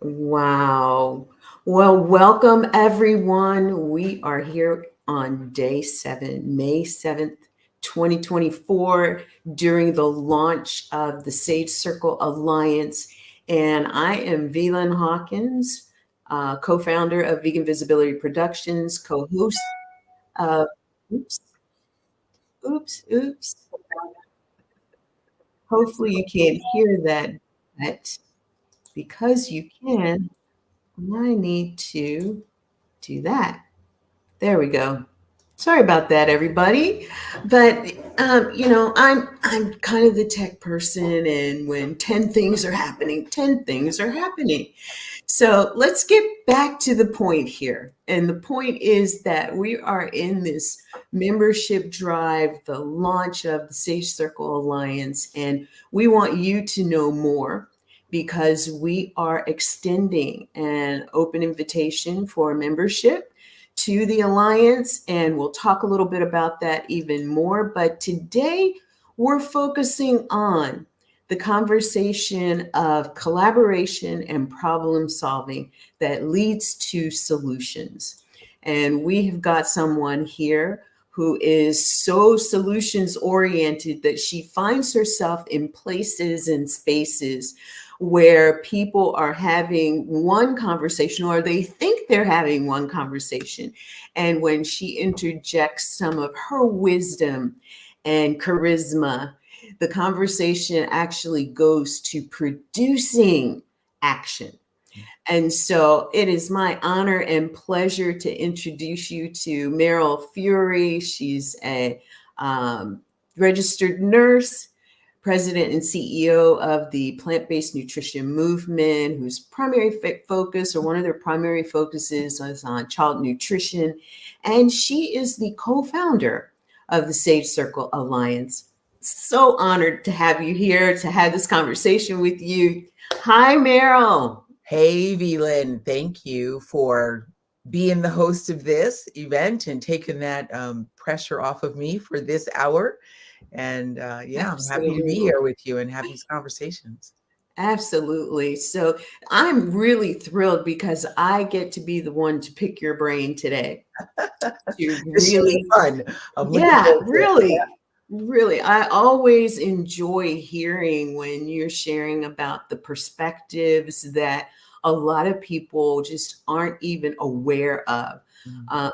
Wow. Well, welcome everyone. We are here on day 7, May 7th, 2024, during the launch of the Sage Circle Alliance. And I am Velan Hawkins, co founder of Vegan Visibility Productions, co host of, oops, oops. Hopefully you can't hear that, but because you can, I need to do that. There we go. Sorry about that, everybody. But I'm kind of the tech person, and when 10 things are happening, 10 things are happening. So let's get back to the point here. And the point is that we are in this membership drive, the launch of the Sage Circle Alliance, and we want you to know more because we are extending an open invitation for membership to the Alliance. And we'll talk a little bit about that even more. But today we're focusing on the conversation of collaboration and problem solving that leads to solutions. And we have got someone here who is so solutions oriented that she finds herself in places and spaces where people are having one conversation or they think they're having one conversation. And when she interjects some of her wisdom and charisma, the conversation actually goes to producing action. And so it is my honor and pleasure to introduce you to Meryl Fury. She's a registered nurse, president and CEO of the plant-based nutrition movement, whose primary focus or one of their primary focuses is on child nutrition. And she is the co-founder of the Sage Circle Alliance. So honored to have you here to have this conversation with you. Hi, Meryl. Hey, Velan, thank you for being the host of this event and taking that pressure off of me for this hour. And yeah, I'm happy to be Absolutely. here with you and have these conversations. Absolutely. So I'm really thrilled because I get to be the one to pick your brain today. To This should be really, fun. I'm looking yeah, forward to it. really, really. I always enjoy hearing when you're sharing about the perspectives that a lot of people just aren't even aware of,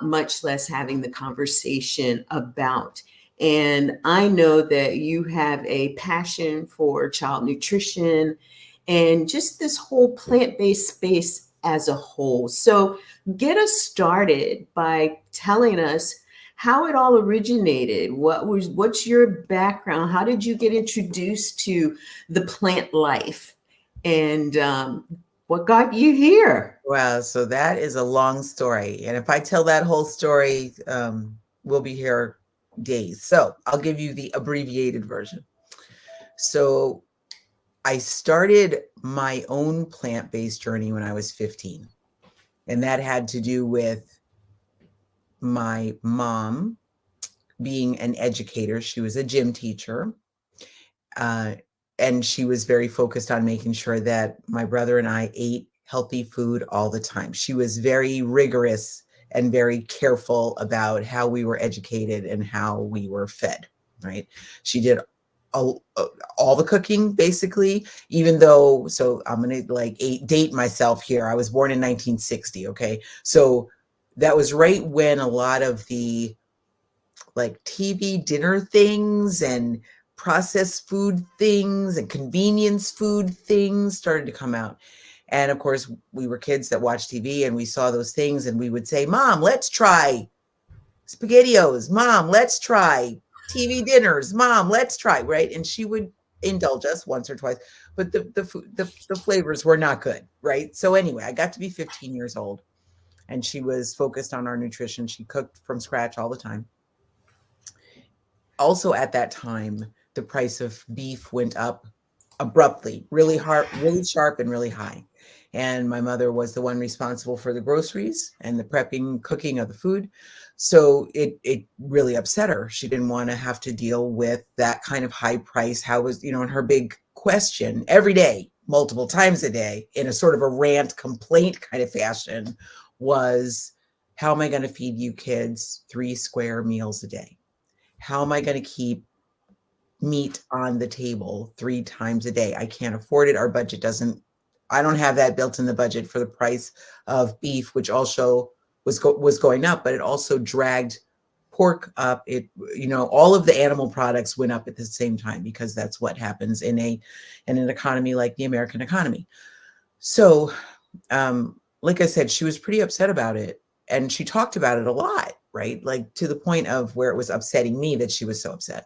much less having the conversation about. And I know that you have a passion for child nutrition and just this whole plant based space as a whole. So, get us started by telling us how it all originated. What's your background? How did you get introduced to the plant life? And what got you here? Wow, so that is a long story. And if I tell that whole story, we'll be here days. So I'll give you the abbreviated version. So I started my own plant-based journey when I was 15. And that had to do with my mom being an educator. She was a gym teacher. And she was very focused on making sure that my brother and I ate healthy food all the time. She was very rigorous and very careful about how we were educated and how we were fed, right? She did all the cooking basically, even though, so I'm gonna date myself here. I was born in 1960, okay? So that was right when a lot of the like TV dinner things and processed food things and convenience food things started to come out. And of course, we were kids that watched TV and we saw those things and we would say, Mom, let's try SpaghettiOs. Mom, let's try TV dinners. Mom, let's try, right? And she would indulge us once or twice, but the flavors were not good, right? So anyway, I got to be 15 years old and she was focused on our nutrition. She cooked from scratch all the time. Also at that time, the price of beef went up abruptly, really hard, really sharp and really high. And my mother was the one responsible for the groceries and the prepping, cooking of the food. So it really upset her. She didn't want to have to deal with that kind of high price. How was, and her big question every day, multiple times a day in a sort of a rant complaint kind of fashion was, how am I going to feed you kids 3 square meals a day? How am I going to keep meat on the table 3 times a day? I can't afford it. Our budget doesn't, I don't have that built in the budget for the price of beef, which also was going up, but it also dragged pork up. It, all of the animal products went up at the same time, because that's what happens in an economy like the American economy. So, like I said, she was pretty upset about it, and she talked about it a lot, right? Like, to the point of where it was upsetting me that she was so upset.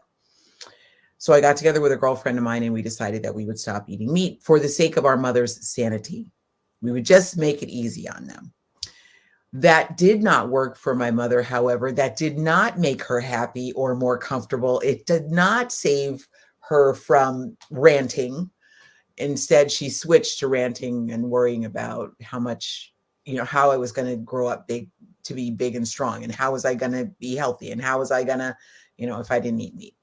So I got together with a girlfriend of mine, and we decided that we would stop eating meat for the sake of our mother's sanity. We would just make it easy on them. That did not work for my mother, however. That did not make her happy or more comfortable. It did not save her from ranting. Instead, she switched to ranting and worrying about how much, how I was going to grow up big, to be big and strong, and how was I going to be healthy, and how was I going to, if I didn't eat meat.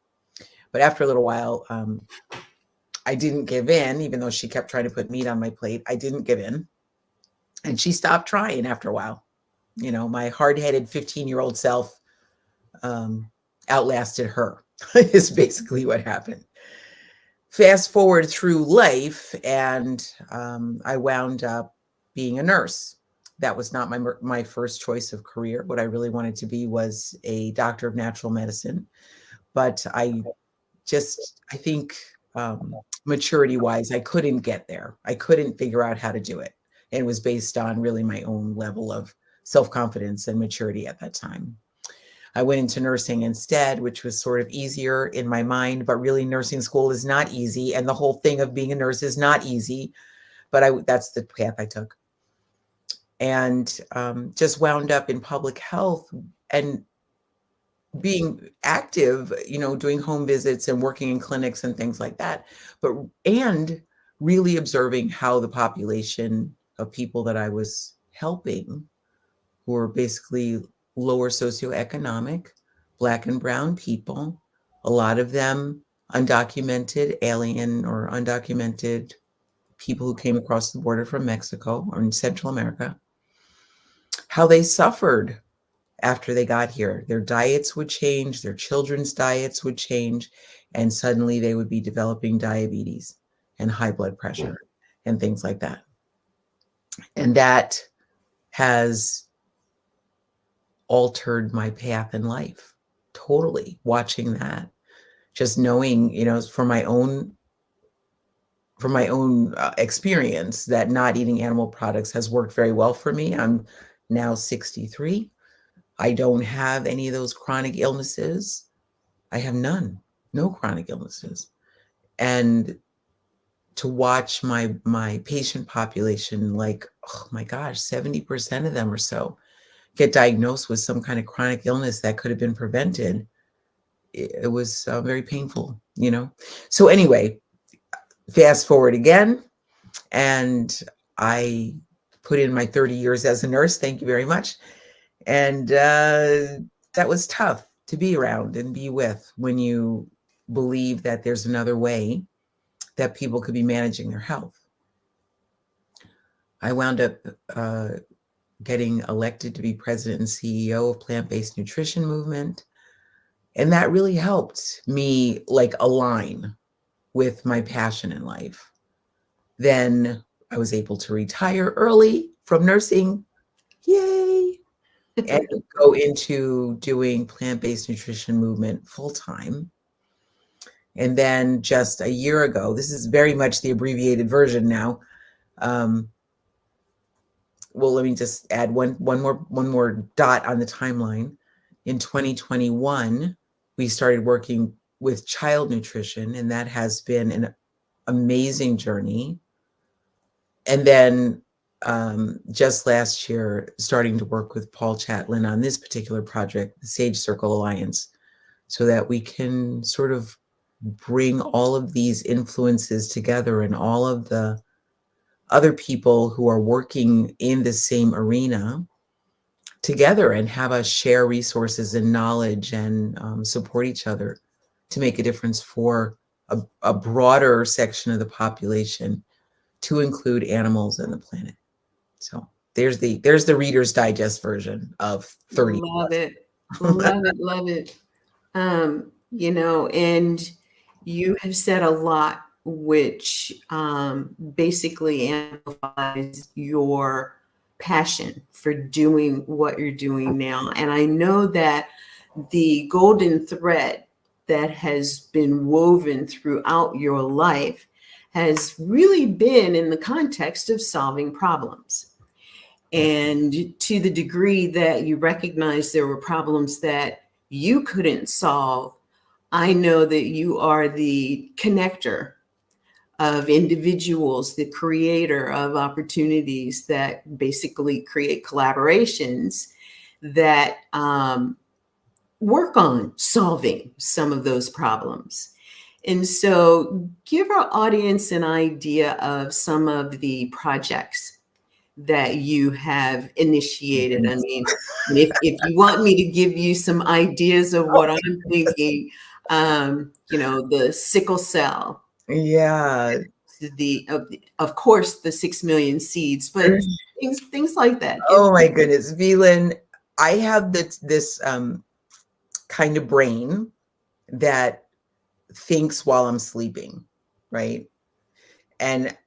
But after a little while, I didn't give in, even though she kept trying to put meat on my plate. I didn't give in. And she stopped trying after a while. My hard-headed 15-year-old self outlasted her, is basically what happened. Fast forward through life, and I wound up being a nurse. That was not my first choice of career. What I really wanted to be was a doctor of natural medicine. But I think maturity-wise, I couldn't get there. I couldn't figure out how to do it. And it was based on really my own level of self-confidence and maturity at that time. I went into nursing instead, which was sort of easier in my mind, but really nursing school is not easy. And the whole thing of being a nurse is not easy, but that's the path I took. And just wound up in public health and being active, doing home visits and working in clinics and things like that, and really observing how the population of people that I was helping, who were basically lower socioeconomic, Black and brown people, a lot of them undocumented alien or undocumented people who came across the border from Mexico or in Central America, how they suffered after they got here. Their diets would change, their children's diets would change, and suddenly they would be developing diabetes and high blood pressure and things like that. And that has altered my path in life totally, watching that, just knowing, from my own experience, that not eating animal products has worked very well for me. I'm now 63. I don't have any of those chronic illnesses. I have no chronic illnesses. And to watch my patient population, like, oh my gosh, 70% of them or so get diagnosed with some kind of chronic illness that could have been prevented. It was very painful, So anyway, fast forward again, and I put in my 30 years as a nurse. Thank you very much. And that was tough to be around and be with, when you believe that there's another way that people could be managing their health. I wound up getting elected to be president and CEO of Plant-Based Nutrition Movement. And that really helped me align with my passion in life. Then I was able to retire early from nursing. Yay! And go into doing Plant-Based Nutrition Movement full-time. And then just a year ago, this is very much the abbreviated version now. Well, let me just add one more dot on the timeline. In 2021, we started working with child nutrition, and that has been an amazing journey. And then just last year, starting to work with Paul Chatlin on this particular project, the Sage Circle Alliance, so that we can sort of bring all of these influences together, and all of the other people who are working in the same arena together, and have us share resources and knowledge, and support each other to make a difference for a broader section of the population, to include animals and the planet. So there's the Reader's Digest version of 30 Love plus. it. Love it. Love it. And you have said a lot, which basically amplifies your passion for doing what you're doing now. And I know that the golden thread that has been woven throughout your life has really been in the context of solving problems. And to the degree that you recognize there were problems that you couldn't solve, I know that you are the connector of individuals, the creator of opportunities that basically create collaborations that work on solving some of those problems. And so, give our audience an idea of some of the projects that you have initiated. I mean, if you want me to give you some ideas of what I'm thinking, the sickle cell, Yeah. of course, the 6 million seeds, but things like that. Oh my goodness, Velan, I have this kind of brain that thinks while I'm sleeping, right? And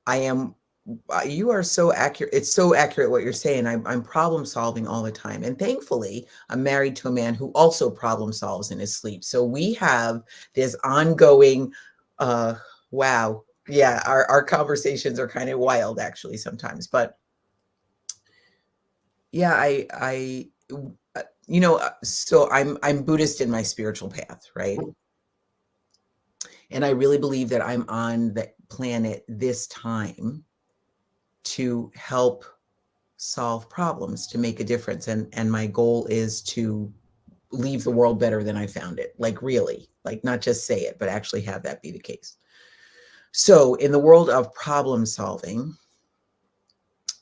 you are so accurate. It's so accurate what you're saying. I'm problem solving all the time. And thankfully, I'm married to a man who also problem solves in his sleep. So we have this ongoing, wow. Yeah, our conversations are kind of wild actually sometimes. But yeah, so I'm Buddhist in my spiritual path, right? And I really believe that I'm on the planet this time to help solve problems, to make a difference. And my goal is to leave the world better than I found it. Like really, like not just say it, but actually have that be the case. So in the world of problem solving,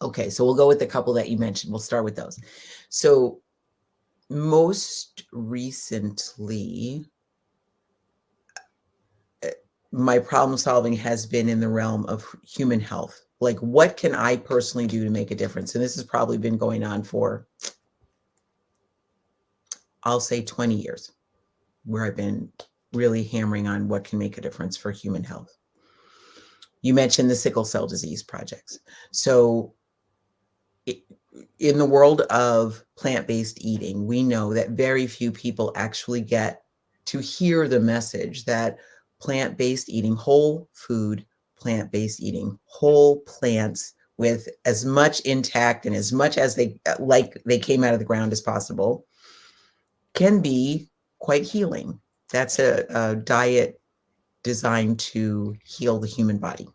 okay, so we'll go with the couple that you mentioned. We'll start with those. So most recently, my problem solving has been in the realm of human health. Like, what can I personally do to make a difference? And this has probably been going on for, I'll say 20 years, where I've been really hammering on what can make a difference for human health. You mentioned the sickle cell disease projects. So in the world of plant-based eating, we know that very few people actually get to hear the message that plant-based eating, whole food, plant-based eating, whole plants with as much intact and as much as they came out of the ground as possible, can be quite healing. That's a diet designed to heal the human body.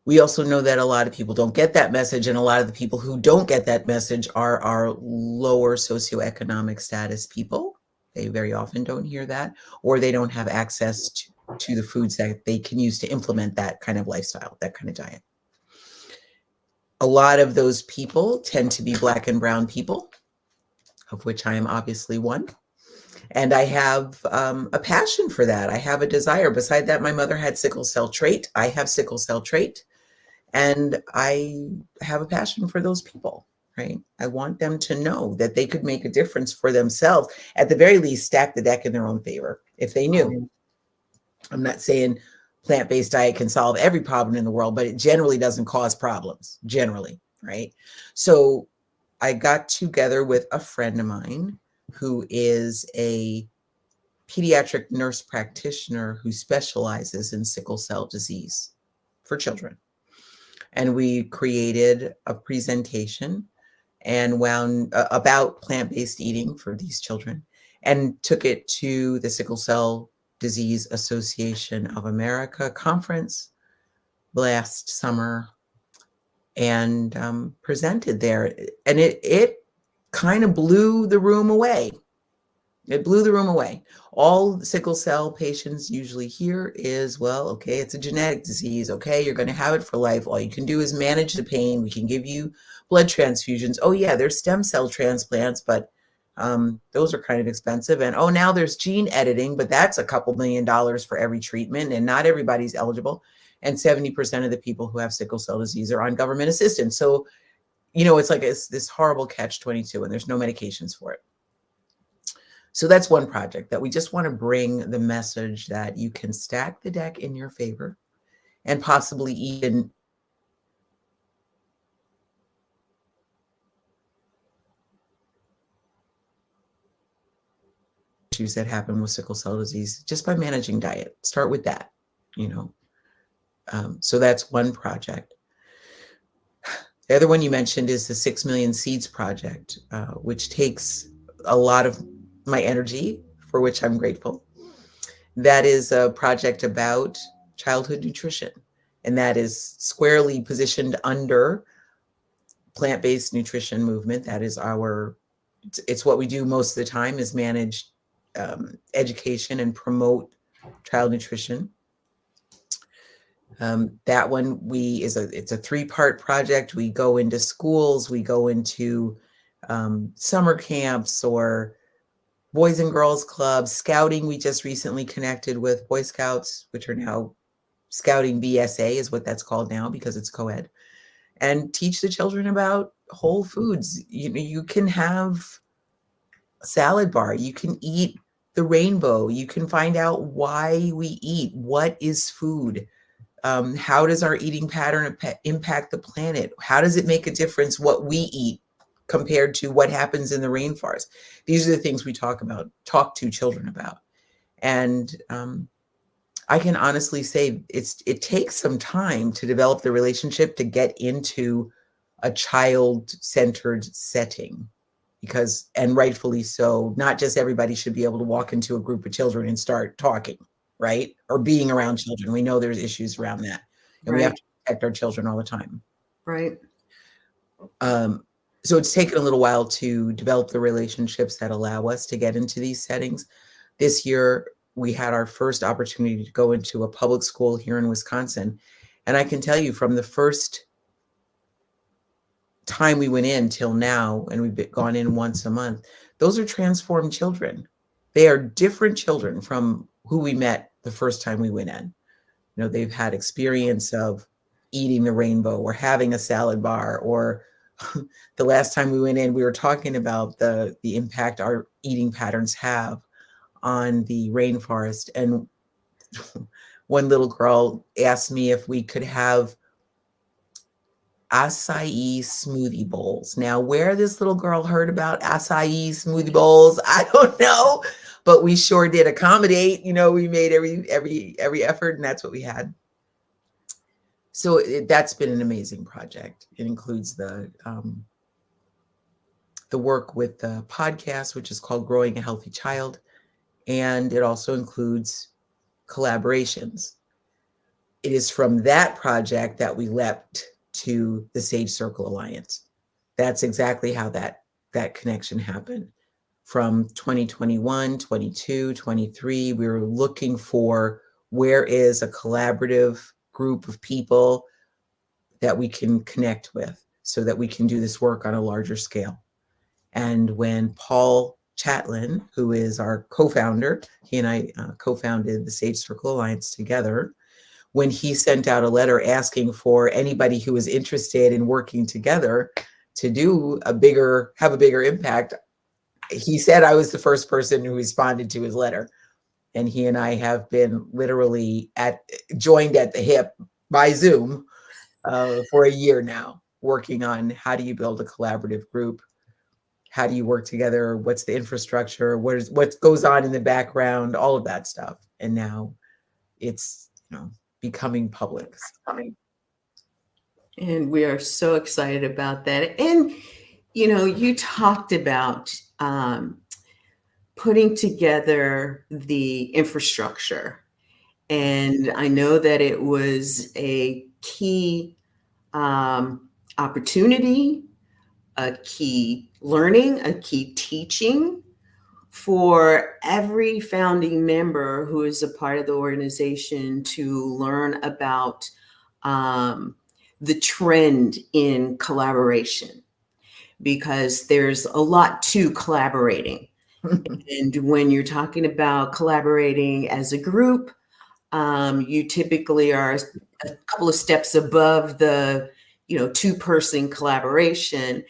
We also know that a lot of people don't get that message, and a lot of the people who don't get that message are our lower socioeconomic status people. They very often don't hear that, or they don't have access to the foods that they can use to implement that kind of lifestyle, that kind of diet. A lot of those people tend to be Black and brown people, of which I am obviously one. And I have a passion for that. I have a desire. Beside that, my mother had sickle cell trait. I have sickle cell trait. And I have a passion for those people, right? I want them to know that they could make a difference for themselves. At the very least, stack the deck in their own favor if they knew. I'm not saying plant-based diet can solve every problem in the world, but it generally doesn't cause problems, generally, right? So I got together with a friend of mine who is a pediatric nurse practitioner who specializes in sickle cell disease for children. And we created a presentation and wound about plant-based eating for these children and took it to the Sickle Cell Disease Association of America conference last summer and presented there. And it kind of blew the room away. It blew the room away. All sickle cell patients usually hear is, well, okay, it's a genetic disease. Okay, you're going to have it for life. All you can do is manage the pain. We can give you blood transfusions. Oh, yeah, there's stem cell transplants, but those are kind of expensive. And oh, now there's gene editing, but that's a couple $1 million for every treatment, and not everybody's eligible. and 70% of the people who have sickle cell disease are on government assistance. So, it's like it's this horrible catch-22, and there's no medications for it. So that's one project that we just want to bring the message that you can stack the deck in your favor, and possibly even issues that happen with sickle cell disease just by managing diet. Start with that, so that's one project. The other one you mentioned is the 6 Million Seeds Project, which takes a lot of my energy, for which I'm grateful. That is a project about childhood nutrition, and that is squarely positioned under plant-based nutrition movement. That is it's what we do most of the time, is manage education and promote child nutrition. That one it's a 3-part project. We go into schools, we go into summer camps or Boys and Girls Clubs, scouting. We just recently connected with Boy Scouts, which are now Scouting BSA is what that's called now because it's co-ed, and teach the children about whole foods. You can have a salad bar, you can eat the rainbow, you can find out why we eat, what is food, how does our eating pattern impact the planet, how does it make a difference what we eat compared to what happens in the rainforest. These are the things we talk to children about. And I can honestly say it takes some time to develop the relationship, to get into a child-centered setting, and rightfully so, not just everybody should be able to walk into a group of children and start talking, right? Or being around children. We know there's issues around that, and we have to protect our children all the time. Right. So it's taken a little while to develop the relationships that allow us to get into these settings. This year, we had our first opportunity to go into a public school here in Wisconsin. And I can tell you, from the first time we went in till now, and we've gone in once a month, those are transformed children. They are different children from who we met the first time we went in. They've had experience of eating the rainbow or having a salad bar, or the last time we went in, we were talking about the impact our eating patterns have on the rainforest. And one little girl asked me if we could have acai smoothie bowls. Now, where this little girl heard about acai smoothie bowls, I don't know, but we sure did accommodate. We made every effort, and that's what we had. So that's been an amazing project. It includes the work with the podcast, which is called Growing a Healthy Child, and it also includes collaborations. It is from that project that we leapt to the Sage Circle Alliance. That's exactly how that connection happened. From 2021, 22, 23, we were looking for where is a collaborative group of people that we can connect with so that we can do this work on a larger scale. And when Paul Chatlin, who is our co-founder, he and I co-founded the Sage Circle Alliance together, when he sent out a letter asking for anybody who was interested in working together to have a bigger impact, he said I was the first person who responded to his letter. And he and I have been literally joined at the hip by Zoom for a year now, working on how do you build a collaborative group? How do you work together? What's the infrastructure? What goes on in the background? All of that stuff. And now it's becoming public. And we are so excited about that. And you talked about putting together the infrastructure. And I know that it was a key opportunity, a key learning, a key teaching for every founding member who is a part of the organization to learn about the trend in collaboration, because there's a lot to collaborating. And when you're talking about collaborating as a group, You typically are a couple of steps above the, two-person collaboration.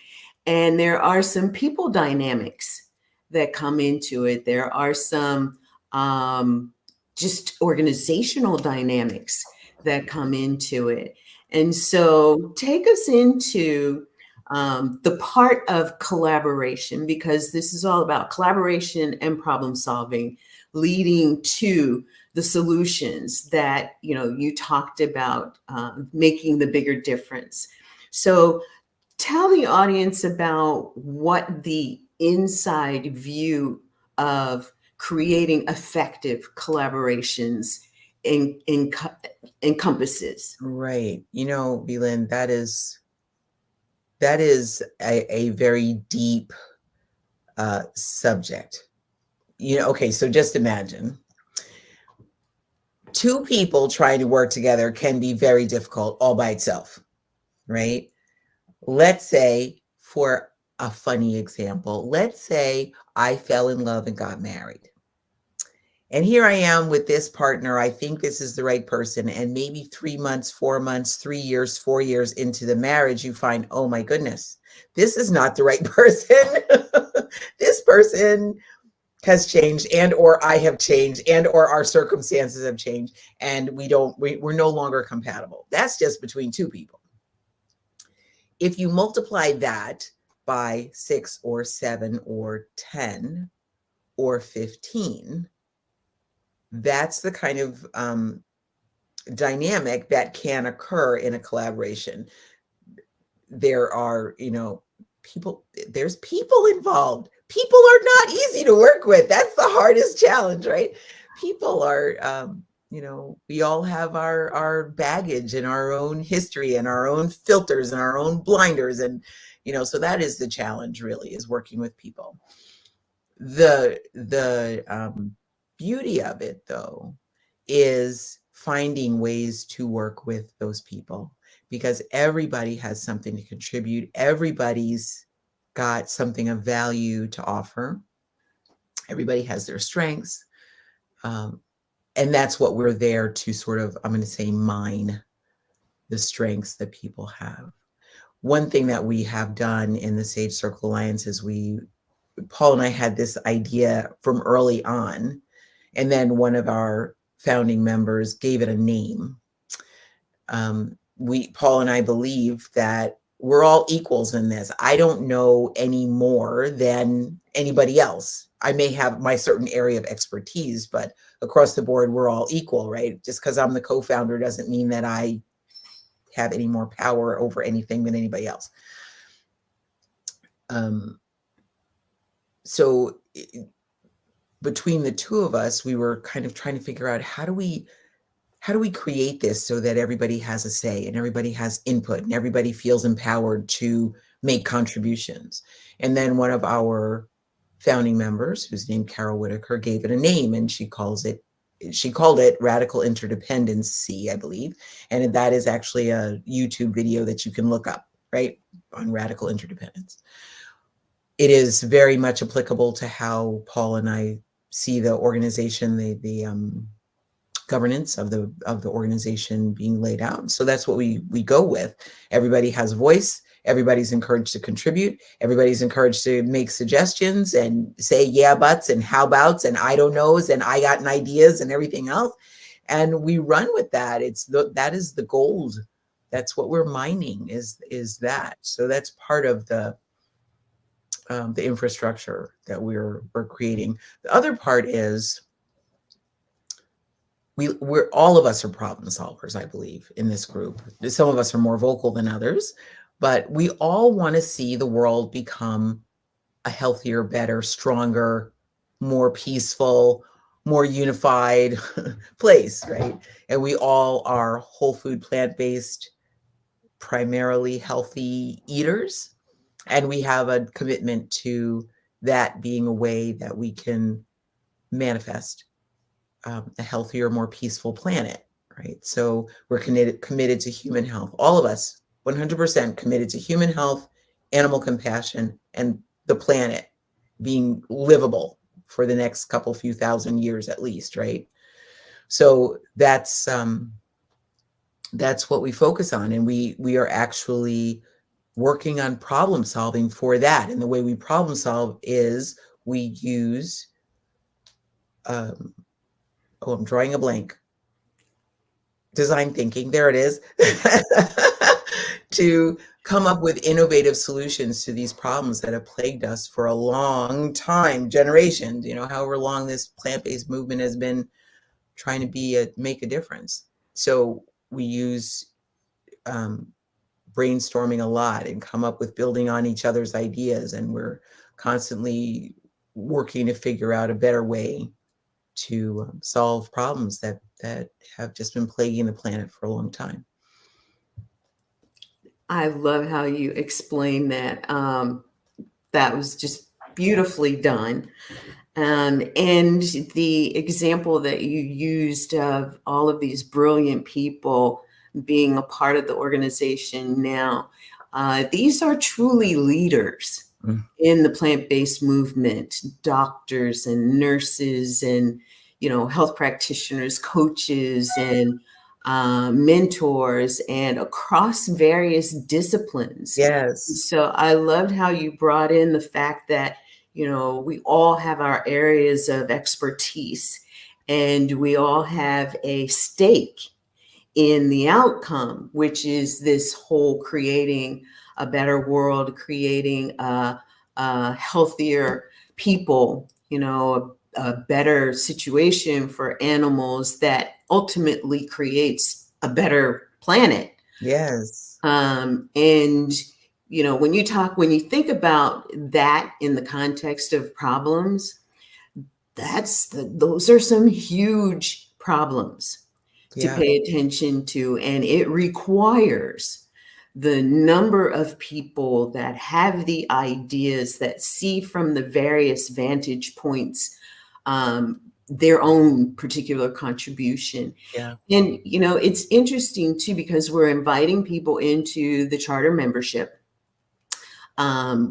And there are some people dynamics that come into it. There are some just organizational dynamics that come into it. And so take us into the part of collaboration, because this is all about collaboration and problem solving, leading to the solutions that you talked about, making the bigger difference. So tell the audience about what the inside view of creating effective collaborations encompasses. Right. Belin, that is a very deep subject. Okay, so just imagine two people trying to work together can be very difficult all by itself, right? Let's say, for a funny example, let's say I fell in love and got married. And here I am with this partner. I think this is the right person. And maybe 3 months, 4 months, 3 years, 4 years into the marriage, you find, oh my goodness, this is not the right person. This person has changed, and or I have changed, and or our circumstances have changed, and we're no longer compatible. That's just between two people. If you multiply that by 6 or 7 or 10 or 15, that's the kind of dynamic that can occur in a collaboration. There are, there's people involved. People are not easy to work with. That's the hardest challenge, right? People are, we all have our baggage and our own history and our own filters and our own blinders. And, so that is the challenge, really, is working with people. The beauty of it, though, is finding ways to work with those people, because everybody has something to contribute. Everybody's got something of value to offer. Everybody has their strengths. And that's what we're there to sort of, I'm going to say, mine the strengths that people have. One thing that we have done in the Sage Circle Alliance is Paul and I had this idea from early on, and then one of our founding members gave it a name. Paul and I believe that we're all equals in this. I don't know any more than anybody else. I may have my certain area of expertise, but across the board, we're all equal, right? Just because I'm the co-founder doesn't mean that I have any more power over anything than anybody else. So between the two of us, we were kind of trying to figure out how do we create this so that everybody has a say and everybody has input and everybody feels empowered to make contributions. And then one of our founding members, who's named Carol Whitaker, gave it a name, and she called it Radical Interdependence, I believe. And that is actually a YouTube video that you can look up, right, on Radical Interdependence. It is very much applicable to how Paul and I see the organization, the governance of the organization being laid out. So that's what we go with. Everybody has a voice. Everybody's encouraged to contribute. Everybody's encouraged to make suggestions and say yeah buts and how abouts and I don't knows and I got ideas and everything else. And we run with that. That is the gold. That's what we're mining is that. So that's part of the infrastructure that we're creating. The other part is we're all of us are problem solvers, I believe, in this group. Some of us are more vocal than others, but we all want to see the world become a healthier, better, stronger, more peaceful, more unified place, right? And we all are whole food, plant-based, primarily healthy eaters. And we have a commitment to that being a way that we can manifest a healthier, more peaceful planet, right? So we're committed to human health. All of us, 100% committed to human health, animal compassion, and the planet being livable for the next few thousand years at least, right? So that's what we focus on, and we are actually working on problem solving for that. And the way we problem solve is we use um, oh, I'm drawing a blank. Design thinking, there it is, to come up with innovative solutions to these problems that have plagued us for a long time, generations, however long this plant-based movement has been trying to make a difference. So we use brainstorming a lot and come up with building on each other's ideas, and we're constantly working to figure out a better way to solve problems that have just been plaguing the planet for a long time. I love how you explain that. That was just beautifully done. And the example that you used of all of these brilliant people being a part of the organization now, these are truly leaders in the plant-based movement, doctors and nurses and, health practitioners, coaches and mentors, and across various disciplines. Yes. So I loved how you brought in the fact that, we all have our areas of expertise and we all have a stake in the outcome, which is this whole creating a better world, creating a healthier people, a better situation for animals that ultimately creates a better planet. Yes. And when you think about that in the context of problems, those are some huge problems to pay attention to, and it requires the number of people that have the ideas, that see from the various vantage points their own particular contribution. Yeah. And it's interesting too, because we're inviting people into the charter membership.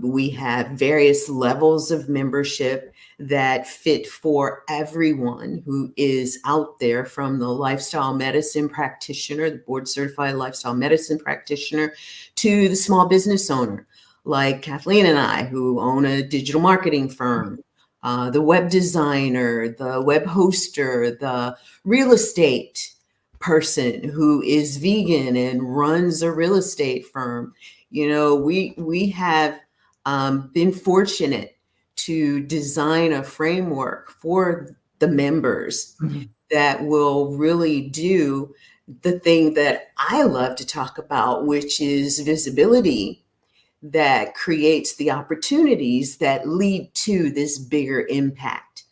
We have various levels of membership that fit for everyone who is out there, from the lifestyle medicine practitioner, the board certified lifestyle medicine practitioner, to the small business owner, like Kathleen and I, who own a digital marketing firm, the web designer, the web hoster, the real estate person who is vegan and runs a real estate firm. We have been fortunate to design a framework for the members that will really do the thing that I love to talk about, which is visibility, that creates the opportunities that lead to this bigger impact.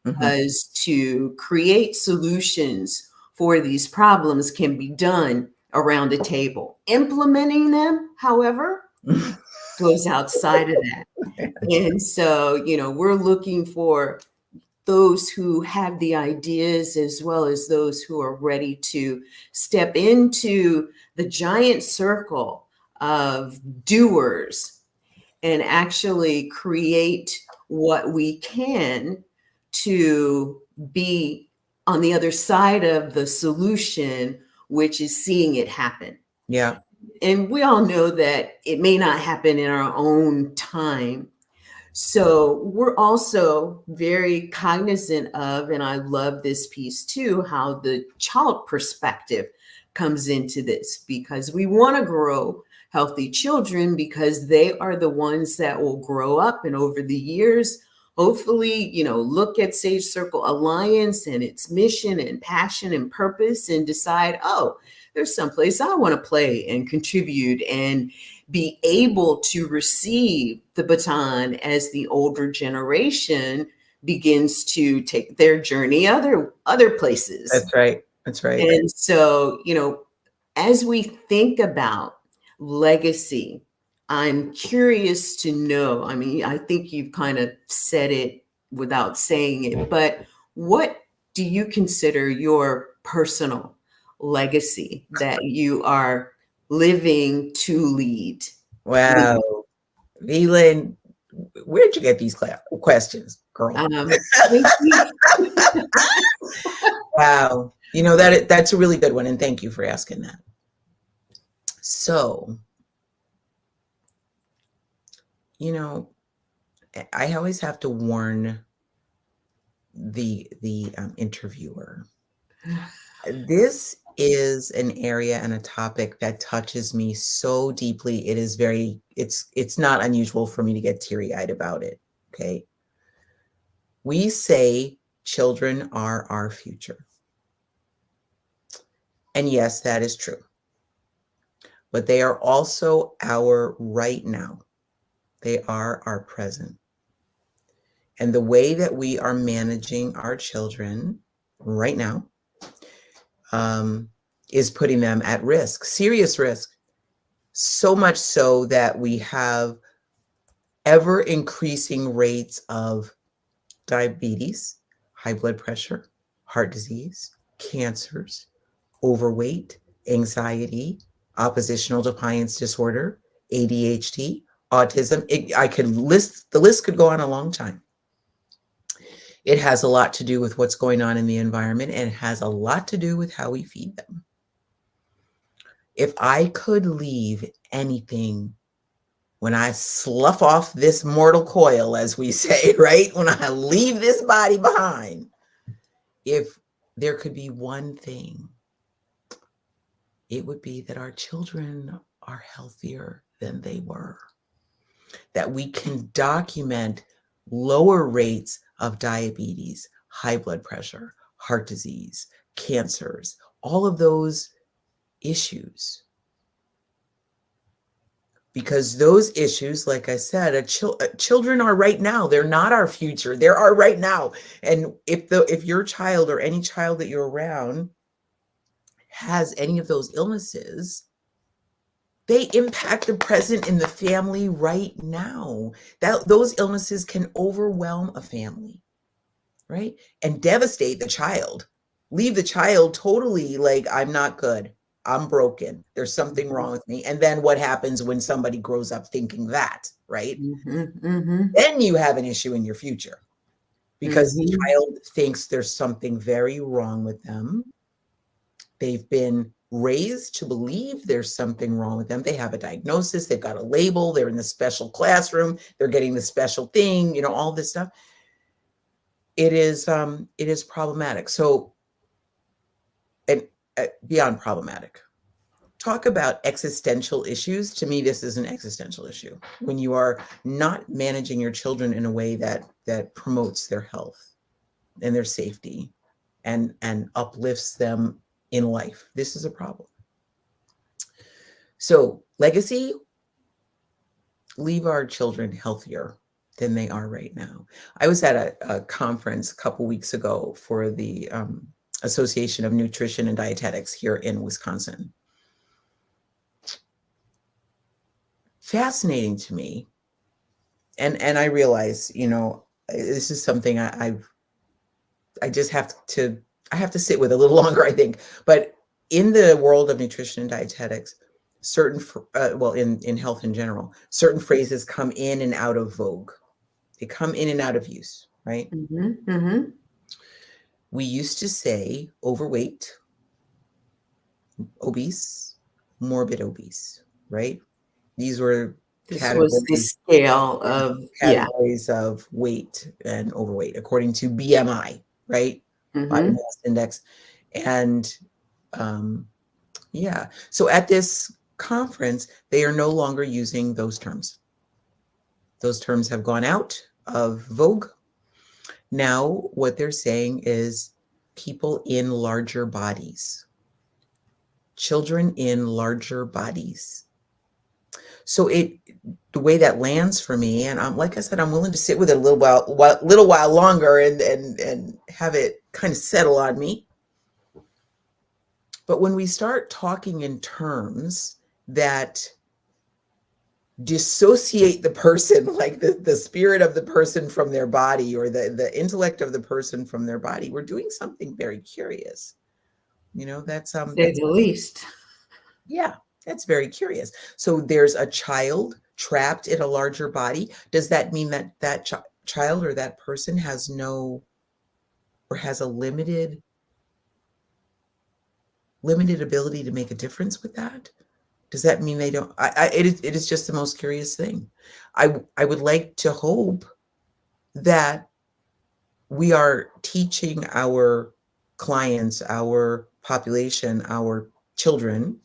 Because to create solutions for these problems can be done around a table. Implementing them, however, goes outside of that. And so, we're looking for those who have the ideas, as well as those who are ready to step into the giant circle of doers and actually create what we can to be on the other side of the solution, which is seeing it happen. Yeah. And we all know that it may not happen in our own time. So we're also very cognizant of, and I love this piece too, how the child perspective comes into this, because we want to grow healthy children, because they are the ones that will grow up and over the years, hopefully, look at Sage Circle Alliance and its mission and passion and purpose and decide, oh, there's someplace I want to play and contribute, and be able to receive the baton as the older generation begins to take their journey other places. That's right. That's right. And so, as we think about legacy, I'm curious to know, I mean, I think you've kind of said it without saying it, but what do you consider your personal legacy that you are living to lead? Wow. Elin, where'd you get these questions, girl? Thank you. Wow. You know, that's a really good one, and thank you for asking that. So, you know, I always have to warn the interviewer. This is an area and a topic that touches me so deeply. It's not unusual for me to get teary-eyed about it. Okay. We say children are our future. And yes, that is true. But they are also our right now. They are our present. And the way that we are managing our children right now is putting them at risk, serious risk. So much so that we have ever increasing rates of diabetes, high blood pressure, heart disease, cancers, overweight, anxiety, oppositional defiance disorder, ADHD, autism. The list could go on a long time. It has a lot to do with what's going on in the environment, and it has a lot to do with how we feed them. If I could leave anything when I slough off this mortal coil, as we say, right? When I leave this body behind, if there could be one thing, it would be that our children are healthier than they were, that we can document lower rates of diabetes, high blood pressure, heart disease, cancers, all of those issues. Because those issues, like I said, children are right now. They're not our future. They're our right now. And if your child or any child that you're around has any of those illnesses, they impact the present in the family right now. Those illnesses can overwhelm a family, right? And devastate the child. Leave the child totally like, I'm not good. I'm broken. There's something wrong with me. And then what happens when somebody grows up thinking that, right? Then you have an issue in your future because the child thinks there's something very wrong with them. They've been raised to believe there's something wrong with them. They have a diagnosis, they've got a label, they're in the special classroom, they're getting the special thing, you know, all this stuff. It is problematic. So, and beyond problematic, talk about existential issues. To me, this is an existential issue when you are not managing your children in a way that promotes their health and their safety and uplifts them in life. This is a problem. So, legacy, leave our children healthier than they are right now. I was at a conference a couple weeks ago for the Association of Nutrition and Dietetics here in Wisconsin. Fascinating to me. And I realize, you know, this is something I just have to sit with a little longer, I think. But in the world of nutrition and dietetics, certain in health in general, certain phrases come in and out of vogue. They come in and out of use, right? We used to say overweight, obese, morbid obese, right? These were This was the scale of categories of weight and overweight according to BMI, right? Body mass index. And yeah, so at this conference, they are no longer using those terms. Those terms have gone out of vogue. Now, what they're saying is people in larger bodies, children in larger bodies. So the way that lands for me, and I'm like I said, I'm willing to sit with it a little while longer and have it kind of settle on me. But when we start talking in terms that dissociate the person, like the spirit of the person from their body, or the intellect of the person from their body, we're doing something very curious. You know, that's say the least. Yeah, that's very curious. So there's a child trapped in a larger body. Does that mean that child or that person has no, or has a limited limited ability to make a difference with that? Does that mean they don't? It is just the most curious thing. I would like to hope that we are teaching our clients, our population, our children,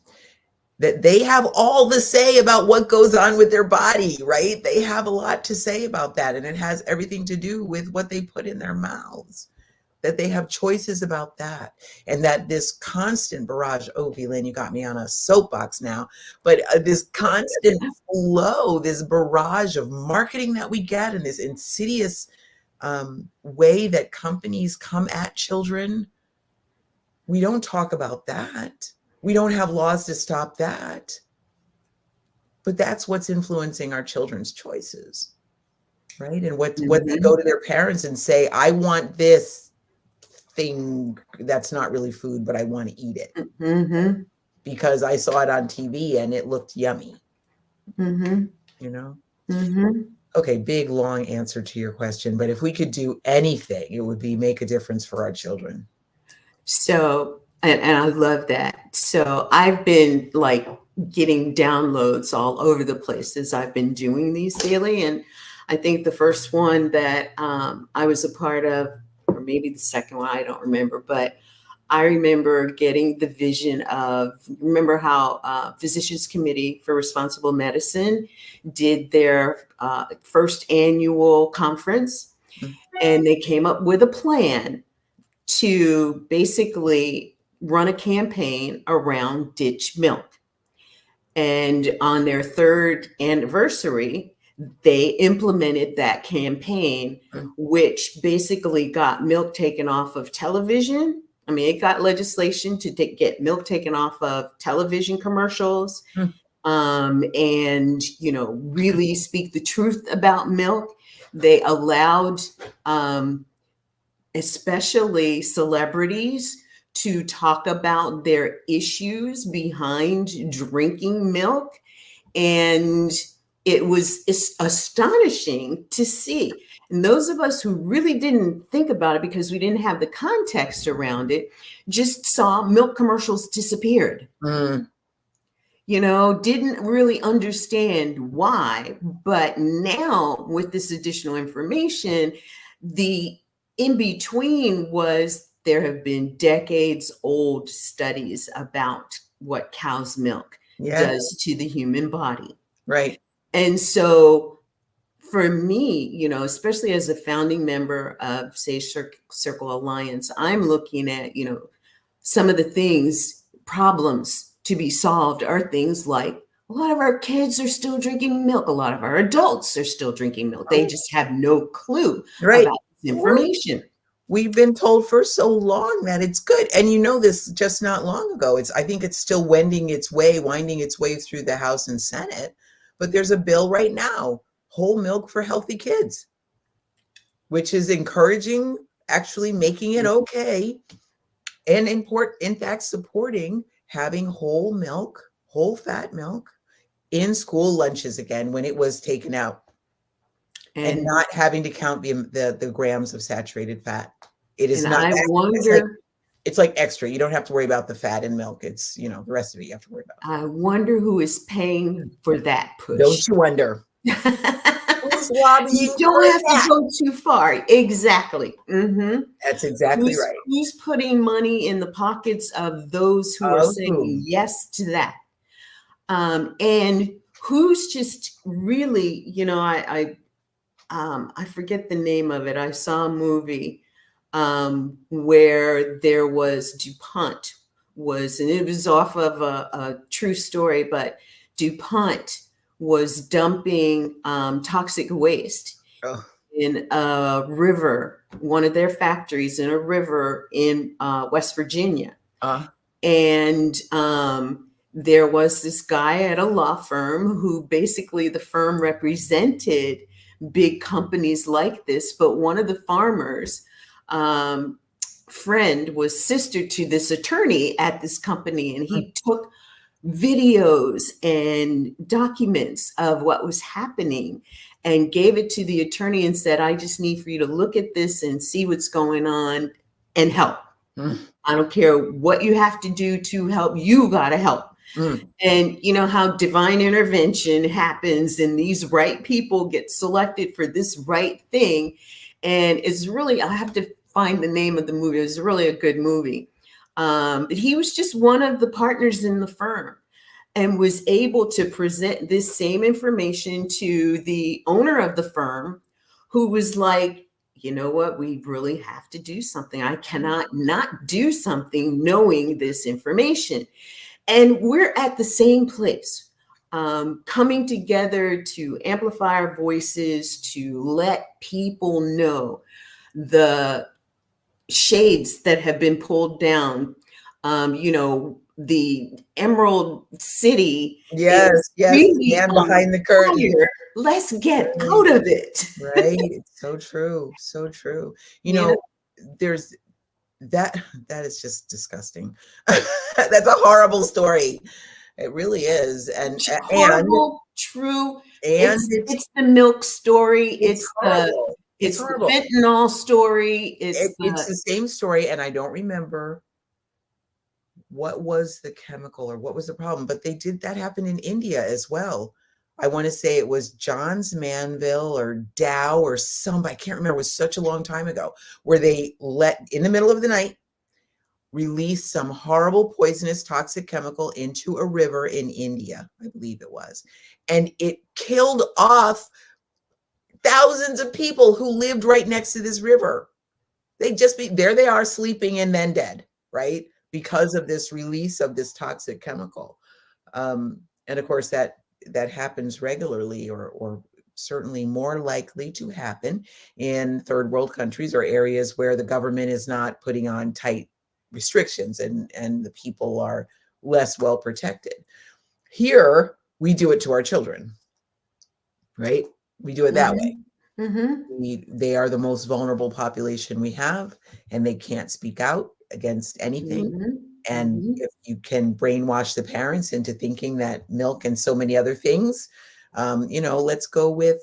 that they have all the say about what goes on with their body, right? They have a lot to say about that. And it has everything to do with what they put in their mouths, that they have choices about that. And that this constant barrage, oh, Velaine, you got me on a soapbox now, but this constant flow, this barrage of marketing that we get, and this insidious way that companies come at children, we don't talk about that. We don't have laws to stop that. But that's what's influencing our children's choices, right? And what they go to their parents and say, I want this thing that's not really food, but I want to eat it because I saw it on TV and it looked yummy. You know? Okay, big long answer to your question, but if we could do anything, it would be make a difference for our children. So, and I love that. So I've been like getting downloads all over the place as I've been doing these daily. And I think the first one that I was a part of, or maybe the second one, I don't remember, but I remember getting the vision of, remember how Physicians Committee for Responsible Medicine did their first annual conference, and they came up with a plan to basically run a campaign around ditch milk. And on their third anniversary, they implemented that campaign, which basically got milk taken off of television. I mean, it got legislation to get milk taken off of television commercials, and, you know, really speak the truth about milk. They allowed especially celebrities to talk about their issues behind drinking milk. And it was astonishing to see. And those of us who really didn't think about it because we didn't have the context around it, just saw milk commercials disappeared. You know, didn't really understand why. But now with this additional information, the in between was there have been decades old studies about what cow's milk does to the human body. Right. And so for me, you know, especially as a founding member of, say, Circle Alliance, I'm looking at, you know, some of the things, problems to be solved are things like a lot of our kids are still drinking milk. A lot of our adults are still drinking milk. They just have no clue about this information. We've been told for so long that it's good. And you know this just not long ago. I think it's still winding its way through the House and Senate. But there's a bill right now, whole milk for healthy kids, which is encouraging, actually making it okay, and in fact supporting having whole milk, whole fat milk in school lunches again when it was taken out. And not having to count the grams of saturated fat. It is not. I wonder. It's like extra. You don't have to worry about the fat in milk. It's, you know, the rest of it you have to worry about. I wonder who is paying for that push. Don't you wonder? Who's lobbying? You don't have to go too far. Exactly. That's exactly right. Who's putting money in the pockets of those who are saying yes to that? And who's just really, you know, I forget the name of it. I saw a movie where there was DuPont and it was off of a true story, but DuPont was dumping toxic waste in a river, one of their factories in a river in West Virginia. And there was this guy at a law firm who basically the firm represented big companies like this, but one of the farmers' friend was sister to this attorney at this company, and he took videos and documents of what was happening and gave it to the attorney and said, I just need for you to look at this and see what's going on and help. I don't care what you have to do to help, you got to help. Mm. And you know how divine intervention happens and these right people get selected for this right thing. And it's really, I have to find the name of the movie. It was really a good movie. But he was just one of the partners in the firm and was able to present this same information to the owner of the firm, who was like, you know what, we really have to do something. I cannot not do something knowing this information. And we're at the same place, coming together to amplify our voices, to let people know the shades that have been pulled down. You know, the Emerald City Yes, is yes, the really man on behind the curtain. fire. Let's get Right, out of it. right. It's so true, so true. You You know, know, there's that that is just disgusting. That's a horrible story. It really is. horrible, true. And It's the milk story. it's horrible. It's It's the horrible. fentanyl story. It's It's the the same story, and I don't remember what was the chemical or what was the problem, but they did that happen in India as well. I want to say it was Johns Manville or Dow or somebody, I can't remember, it was such a long time ago, where they let, in the middle of the night, release some horrible poisonous toxic chemical into a river in India, I believe it was. And it killed off thousands of people who lived right next to this river. They'd just be there, they are sleeping and then dead, right? Because of this release of this toxic chemical. And of course, that happens regularly, or certainly more likely to happen in third world countries or areas where the government is not putting on tight restrictions, and the people are less well protected. Here, we do it to our children, right? We do it that way. Mhm. They are the most vulnerable population we have, and they can't speak out against anything. Mhm. And Mhm. if you can brainwash the parents into thinking that milk and so many other things, let's go with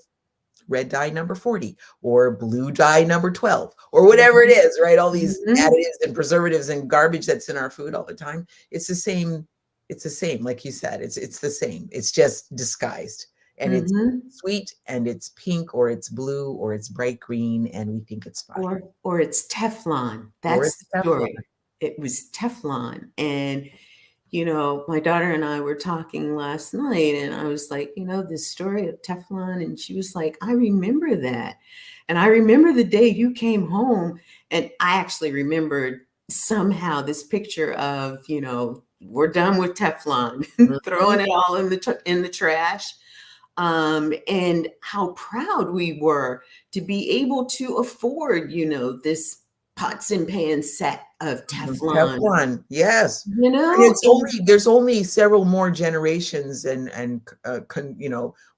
red dye number 40 or blue dye number 12 or whatever it Mhm. is, right? All these Mhm. additives and preservatives and garbage that's in our food all the time. It's the same. It's the same, like you said. It's the same. It's just disguised, and it's Mhm. sweet, and it's pink, or it's blue, or it's bright green, and we think it's fine. Or it's Teflon. Or That's it's the Teflon. story. It was Teflon. And you know, my daughter and I were talking last night, and I was like, you know, this story of Teflon. And she was like, I remember that. And I remember the day you came home. And I actually remembered somehow this picture of, you know, we're done with Teflon, Mhm. throwing it all in the trash. And how proud we were to be able to afford, you know, this pots and pans set of Teflon, Teflon, yes. you And know, it's only there's only several more generations and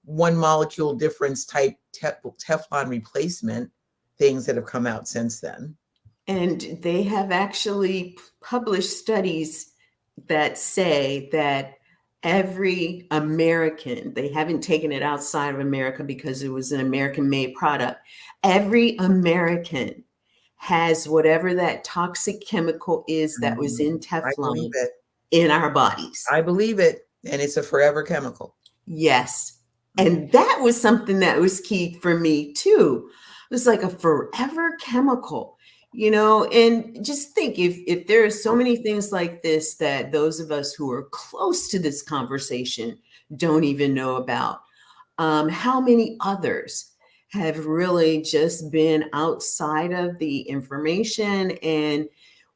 one molecule difference type Teflon replacement things that have come out since then. and they have actually published studies that say that every American, they haven't taken it outside of America because it was an American made product. Every American has whatever that toxic chemical is that was in I believe Teflon it. in our bodies. I believe it. And it's a forever chemical. Yes. Mm. And that was something that was key for me too. It was like a forever chemical, you know, and just think if there are so many things like this that those of us who are close to this conversation don't even know about, how many others have really just been outside of the information. And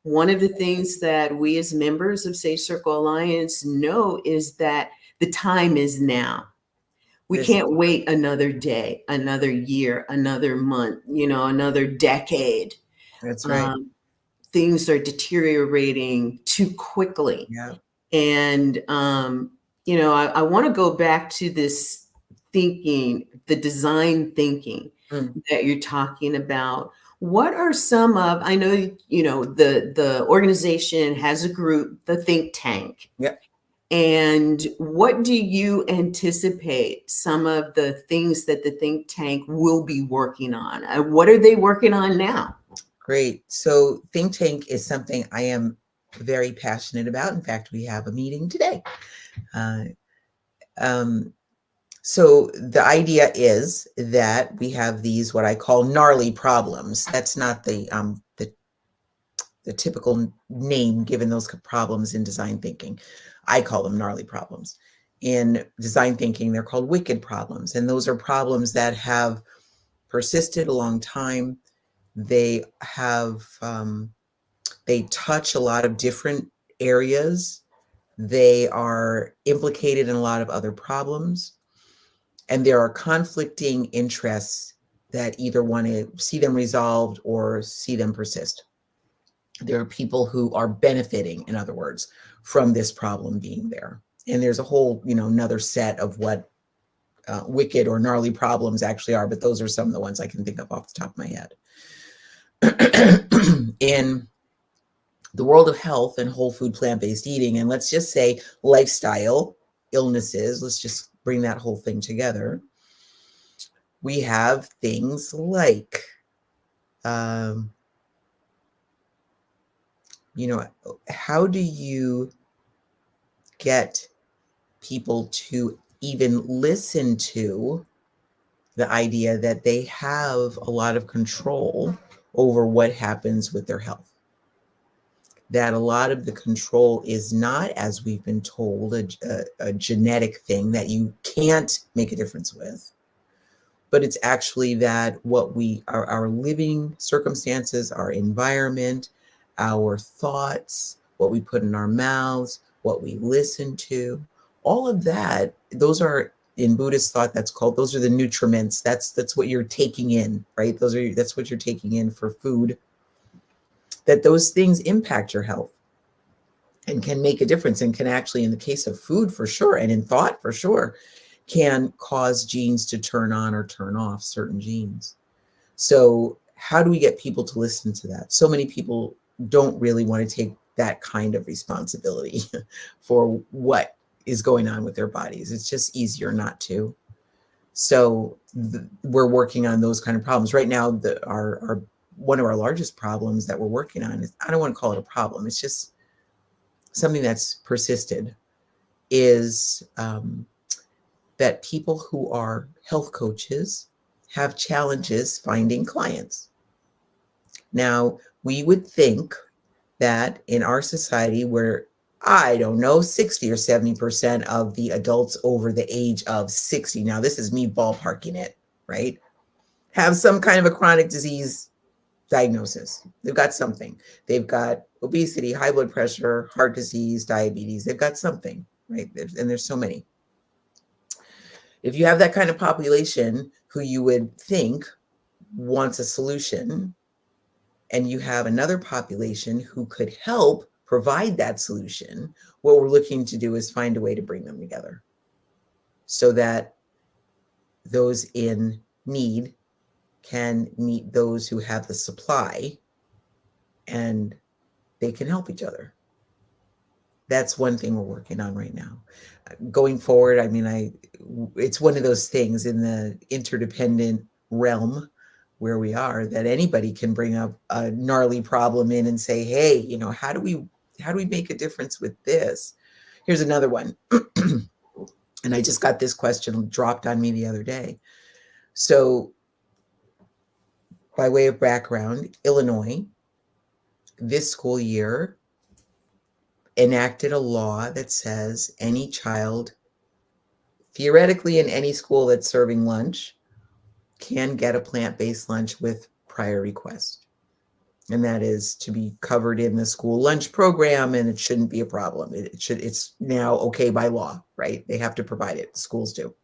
one of the things that we as members of Safe Circle Alliance know is that the time is now. We This can't wait another day, another year, another month, you know, another decade. That's right. Um, Things are deteriorating too quickly. Yeah. And, you know, I want to go back to this thinking, the design thinking Mm. that you're talking about. What are some of, I know, you know, the organization has a group, the think tank. Yep. And what do you anticipate some of the things that the think tank will be working on? What are they working on now? Great. So think tank is something I am very passionate about. In fact, we have a meeting today. Uh, um, so the idea is that we have these what I call gnarly problems. That's not the typical name given those problems in design thinking. I call them gnarly problems. In design thinking, they're called wicked problems, and those are problems that have persisted a long time. They have they touch a lot of different areas. They are implicated in a lot of other problems. And there are conflicting interests that either want to see them resolved or see them persist. There are people who are benefiting, in other words, from this problem being there. And there's a whole, another set of what wicked or gnarly problems actually are, but those are some of the ones I can think of off the top of my head. In the world of health and whole food plant-based eating, and let's just say lifestyle illnesses, let's just bring that whole thing together. We have things like, how do you get people to even listen to the idea that they have a lot of control over what happens with their health? That a lot of the control is not, as we've been told, a genetic thing that you can't make a difference with, but it's actually that what our living circumstances, our environment, our thoughts, what we put in our mouths, what we listen to, all of that, those are, in Buddhist thought, those are the nutriments. That's what you're taking in, right? That's what you're taking in for food. That those things impact your health and can make a difference, and can actually, in the case of food for sure, and in thought for sure, can cause genes to turn on or turn off certain genes. So how do we get people to listen to that? So many people don't really want to take that kind of responsibility for what is going on with their bodies. It's just easier not to. So we're working on those kind of problems right now. Our one of our largest problems that we're working on is, I don't want to call it a problem, it's just something that's persisted, is that people who are health coaches have challenges finding clients. Now, we would think that in our society, where, I don't know, 60 or 70% of the adults over the age of 60, now this is me ballparking it, right, have some kind of a chronic disease diagnosis. They've got something. They've got obesity, high blood pressure, heart disease, diabetes. They've got something, right? And there's so many. If you have that kind of population who you would think wants a solution, and you have another population who could help provide that solution, what we're looking to do is find a way to bring them together so that those in need can meet those who have the supply, and they can help each other. That's one thing we're working on right now. Going forward, I mean, it's one of those things in the interdependent realm where we are, that anybody can bring up a gnarly problem in and say, hey, how do we make a difference with this? Here's another one. And I just got this question dropped on me the other day. So by way of background, Illinois, this school year, enacted a law that says any child, theoretically in any school that's serving lunch, can get a plant-based lunch with prior request. And that is to be covered in the school lunch program, and it shouldn't be a problem. It's now okay by law, right? They have to provide it. Schools do.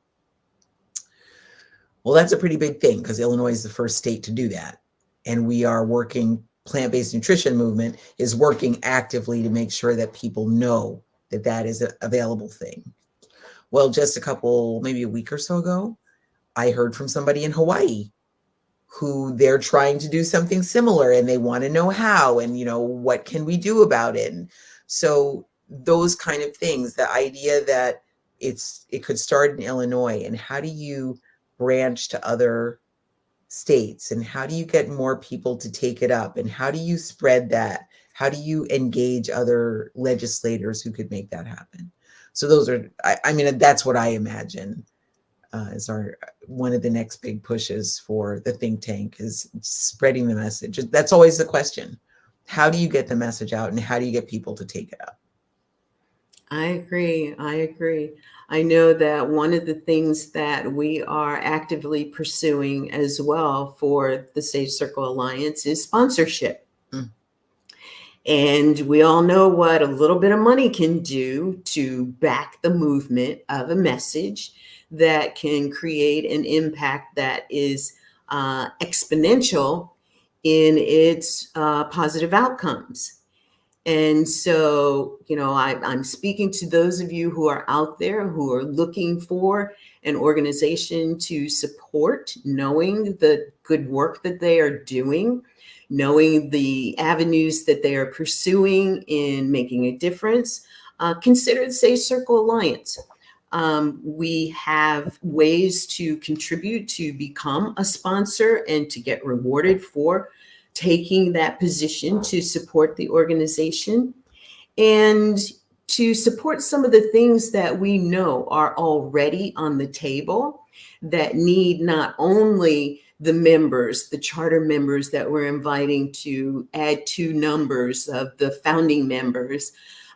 Well, that's a pretty big thing because Illinois is the first state to do that. And we are working, plant-based nutrition movement is working actively to make sure that people know that that is an available thing. Well, just maybe a week or so ago, I heard from somebody in Hawaii who they're trying to do something similar, and they want to know how, and what can we do about it? And so those kind of things, the idea that it could start in Illinois, and how do you branch to other states, and how do you get more people to take it up, and how do you spread that? How do you engage other legislators who could make that happen? So those are, I mean, that's what I imagine is our one of the next big pushes for the think tank, is spreading the message. That's always the question. How do you get the message out, and how do you get people to take it up? I agree. I agree. I know that one of the things that we are actively pursuing as well for the Sage Circle Alliance is sponsorship. Mm. And we all know what a little bit of money can do to back the movement of a message that can create an impact that is exponential in its positive outcomes. And so, I'm speaking to those of you who are out there who are looking for an organization to support, knowing the good work that they are doing, knowing the avenues that they are pursuing in making a difference. Consider the Safe Circle Alliance. We have ways to contribute to become a sponsor and to get rewarded for taking that position to support the organization and to support some of the things that we know are already on the table that need not only the members, the charter members that we're inviting to add 2 numbers of the founding members.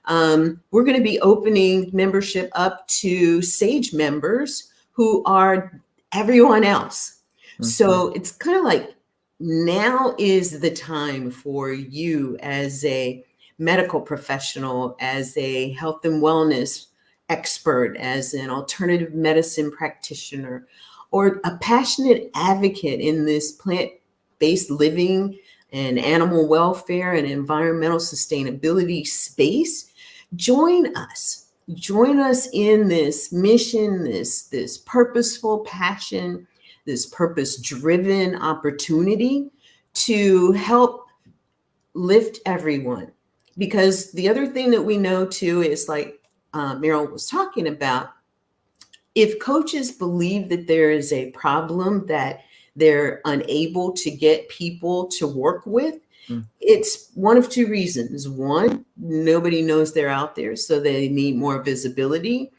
We're going to be opening membership up to SAGE members who are everyone else. Mm-hmm. So it's kind of like, now is the time for you as a medical professional, as a health and wellness expert, as an alternative medicine practitioner, or a passionate advocate in this plant-based living and animal welfare and environmental sustainability space. Join us. Join us in this mission, this purposeful passion, this purpose-driven opportunity to help lift everyone. Because the other thing that we know too is, like Meryl was talking about, if coaches believe that there is a problem that they're unable to get people to work with, it's one of 2 reasons. One, nobody knows they're out there, so they need more visibility.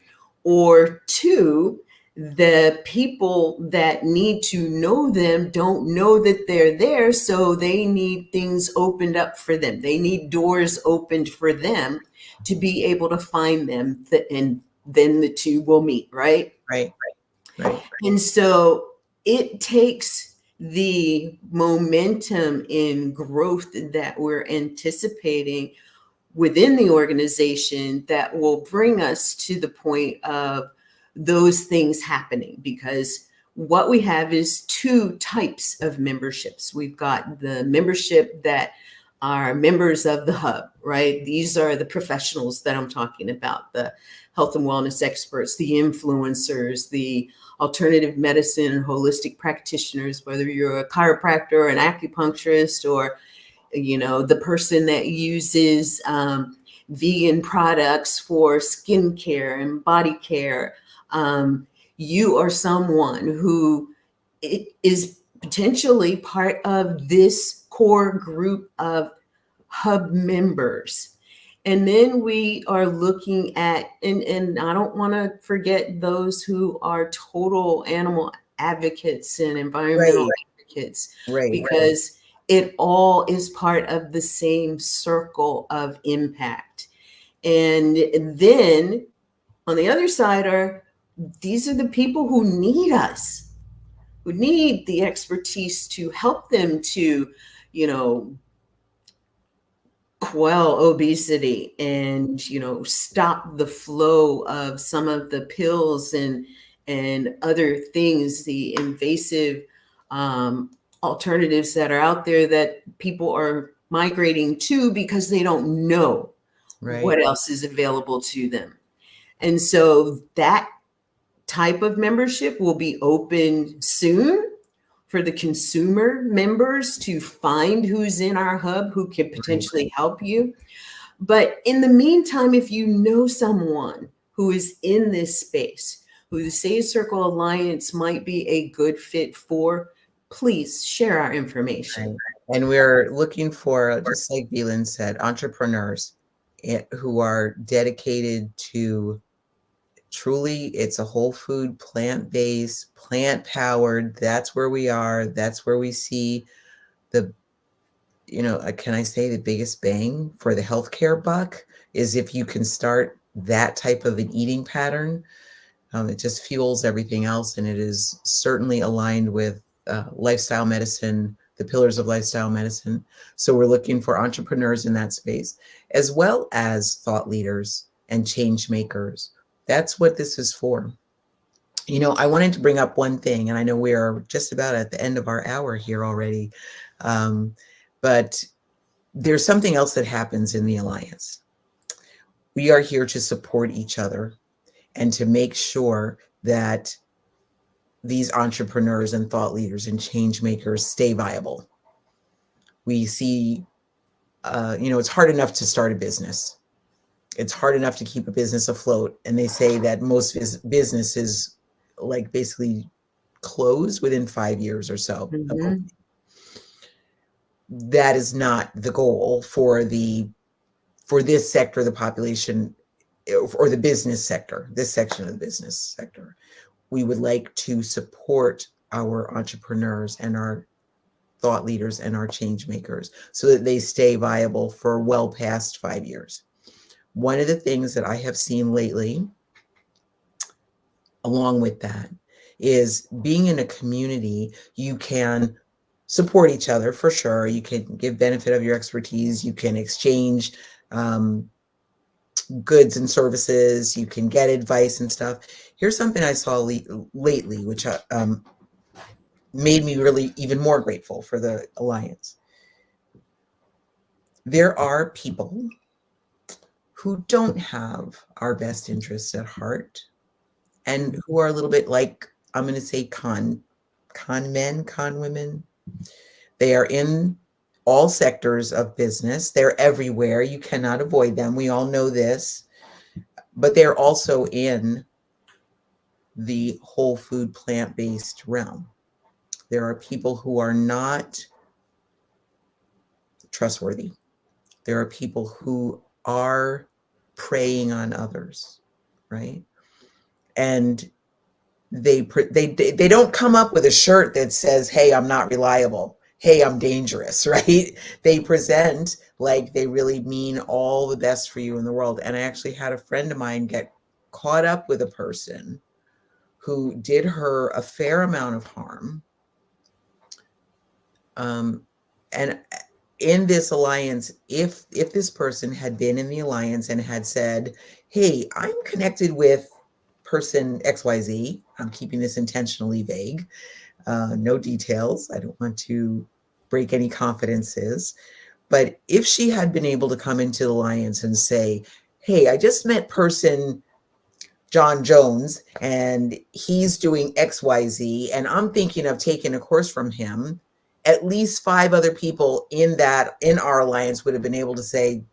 Or 2, the people that need to know them don't know that they're there, so they need things opened up for them. They need doors opened for them to be able to find them, and then the 2 will meet, right? Right. And so it takes the momentum in growth that we're anticipating within the organization that will bring us to the point of those things happening. Because what we have is 2 types of memberships. We've got the membership that are members of the hub, right? These are the professionals that I'm talking about, the health and wellness experts, the influencers, the alternative medicine and holistic practitioners, whether you're a chiropractor or an acupuncturist, or the person that uses vegan products for skincare and body care. You are someone who is potentially part of this core group of hub members. And then we are looking at, and I don't want to forget those who are total animal advocates and environmental advocates, because it all is part of the same circle of impact. And then on the other side these are the people who need us, who need the expertise to help them to, quell obesity and, stop the flow of some of the pills and other things, the invasive alternatives that are out there that people are migrating to because they don't know what else is available to them. And so that type of membership will be open soon for the consumer members to find who's in our hub who can potentially help you. But in the meantime, if you know someone who is in this space, who the Sage Circle Alliance might be a good fit for, please share our Right. information. And we're looking for, just like Velan said, entrepreneurs who are dedicated to truly, it's a whole food, plant-based, plant-powered. That's where we are. That's where we see the, can I say the biggest bang for the healthcare buck is if you can start that type of an eating pattern. It just fuels everything else, and it is certainly aligned with lifestyle medicine, the pillars of lifestyle medicine. So we're looking for entrepreneurs in that space, as well as thought leaders and change makers. That's what this is for. I wanted to bring up one thing, and I know we are just about at the end of our hour here already, but there's something else that happens in the Alliance. We are here to support each other and to make sure that these entrepreneurs and thought leaders and change makers stay viable. We see, it's hard enough to start a business. It's hard enough to keep a business afloat. And they say that most businesses like basically close within 5 years or so. Mm-hmm. That is not the goal for this sector of the population or the business sector, this section of the business sector. We would like to support our entrepreneurs and our thought leaders and our change makers so that they stay viable for well past 5 years. One of the things that I have seen lately, along with that, is being in a community, you can support each other for sure. You can give benefit of your expertise. You can exchange goods and services. You can get advice and stuff. Here's something I saw lately, which made me really even more grateful for the Alliance. There are people who don't have our best interests at heart and who are a little bit like, I'm going to say con men, con women. They are in all sectors of business. They're everywhere. You cannot avoid them. We all know this. But they're also in the whole food, plant-based realm. There are people who are not trustworthy. There are people who are preying on others, right? And they don't come up with a shirt that says, "Hey, I'm not reliable. Hey, I'm dangerous," right? They present like they really mean all the best for you in the world. And I actually had a friend of mine get caught up with a person who did her a fair amount of harm. And in this alliance, if this person had been in the alliance and had said, "Hey, I'm connected with person XYZ," I'm keeping this intentionally vague, no details. I don't want to break any confidences. But if she had been able to come into the alliance and say, "Hey, I just met person John Jones, and he's doing XYZ, and I'm thinking of taking a course from him," at least 5 other people in our alliance would have been able to say,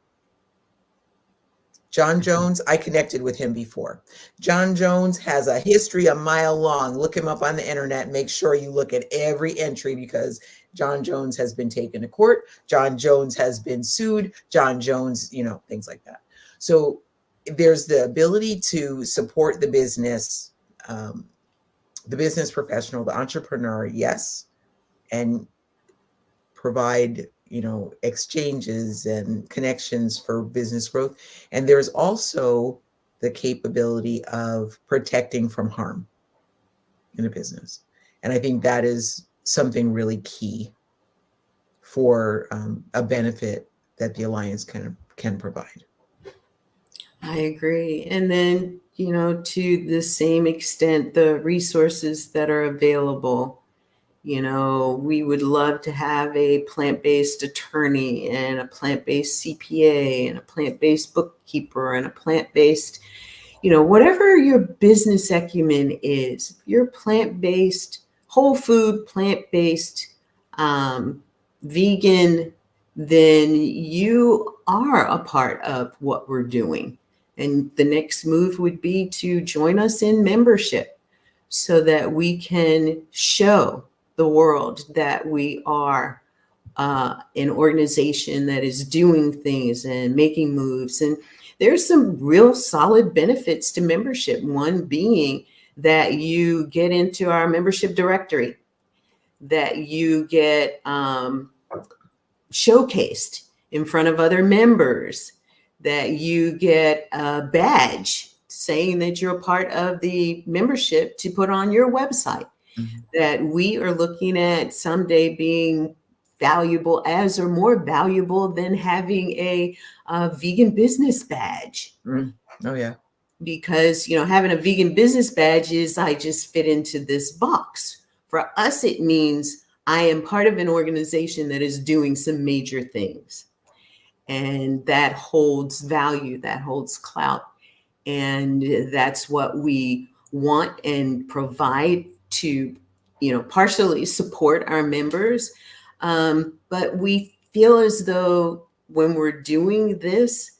"John Jones, I connected with him before. John Jones has a history a mile long. Look him up on the internet. Make sure you look at every entry because John Jones has been taken to court. John Jones has been sued. John Jones," things like that. So there's the ability to support the business professional, the entrepreneur, yes, and provide exchanges and connections for business growth. And there's also the capability of protecting from harm in a business. And I think that is something really key for a benefit that the Alliance can provide. I agree. And then, to the same extent, the resources that are available. We would love to have a plant-based attorney and a plant-based CPA and a plant-based bookkeeper and a plant-based, whatever your business acumen is. If you're plant-based, whole food, plant-based, vegan, then you are a part of what we're doing. And the next move would be to join us in membership so that we can show the world that we are an organization that is doing things and making moves. And there's some real solid benefits to membership. One being that you get into our membership directory, that you get showcased in front of other members, that you get a badge saying that you're a part of the membership to put on your website, Mhm. that we are looking at someday being valuable as or more valuable than having a vegan business badge. Mm. Oh, yeah. Because having a vegan business badge is I just fit into this box. For us, it means I am part of an organization that is doing some major things, and that holds value, that holds clout, and that's what we want and provide to partially support our members. But we feel as though when we're doing this,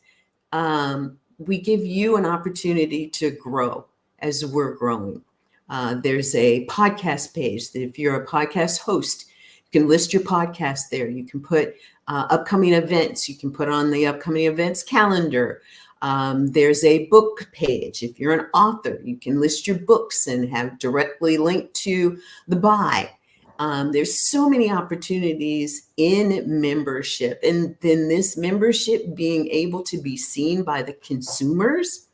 we give you an opportunity to grow as we're growing. There's a podcast page that if you're a podcast host, you can list your podcast there. You can put upcoming events. You can put on the upcoming events calendar. There's a book page. If you're an author, you can list your books and have directly linked to the buy. There's so many opportunities in membership, and then this membership being able to be seen by the consumers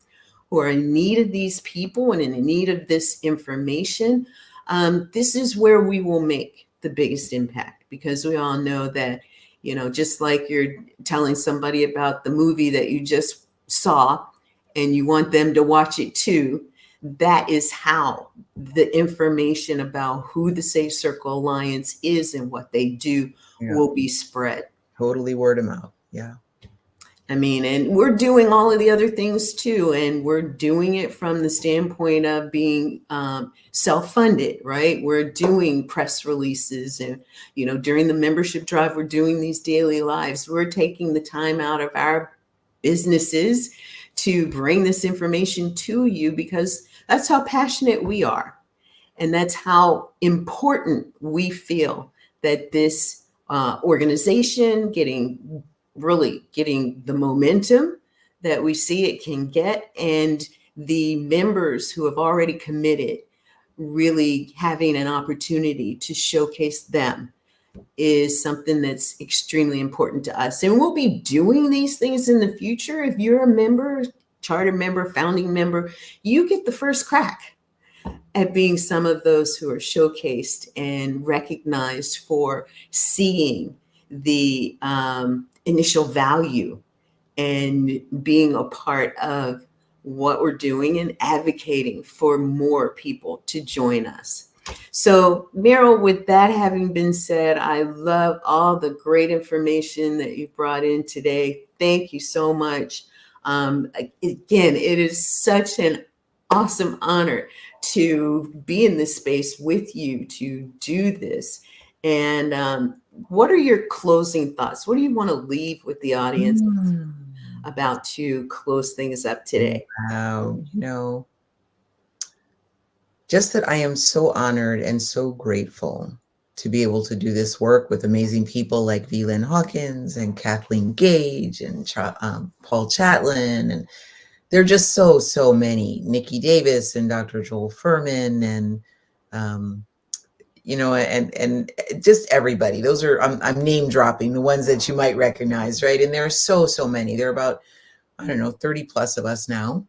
who are in need of these people and in need of this information. This is where we will make the biggest impact, because we all know that, just like you're telling somebody about the movie that you just saw and you want them to watch it too, that is how the information about who the Safe Circle Alliance is and what they do Yeah. will be spread. Totally word of mouth. Yeah. I mean, and we're doing all of the other things too, and we're doing it from the standpoint of being self-funded, right? We're doing press releases, and during the membership drive, we're doing these daily lives. We're taking the time out of our businesses to bring this information to you, because that's how passionate we are, and that's how important we feel that this organization really getting the momentum that we see it can get, and the members who have already committed really having an opportunity to showcase them is something that's extremely important to us. And we'll be doing these things in the future. If you're a member, charter member, founding member, you get the first crack at being some of those who are showcased and recognized for seeing the initial value and being a part of what we're doing and advocating for more people to join us. So, Meryl, with that having been said, I love all the great information that you brought in today. Thank you so much. Again, it is such an awesome honor to be in this space with you to do this. And what are your closing thoughts? What do you want to leave with the audience about to close things up today? Wow. Just that I am so honored and so grateful to be able to do this work with amazing people like V. Hawkins and Kathleen Gage and Paul Chatlin. And there are just so many, Nikki Davis and Dr. Joel Furman, and and just everybody. Those are, I'm name dropping the ones that you might recognize, right? And there are so many. There are about, I don't know, 30 plus of us now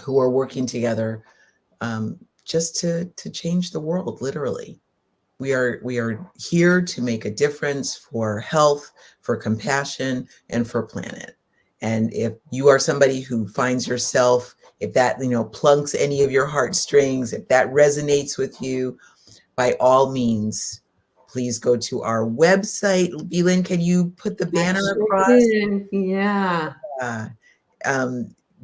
who are working together just to change the world, literally. We are here to make a difference for health, for compassion, and for planet. And if you are somebody who finds yourself, if that, plunks any of your heartstrings, if that resonates with you, by all means, please go to our website. Belin, can you put the banner across? Yeah.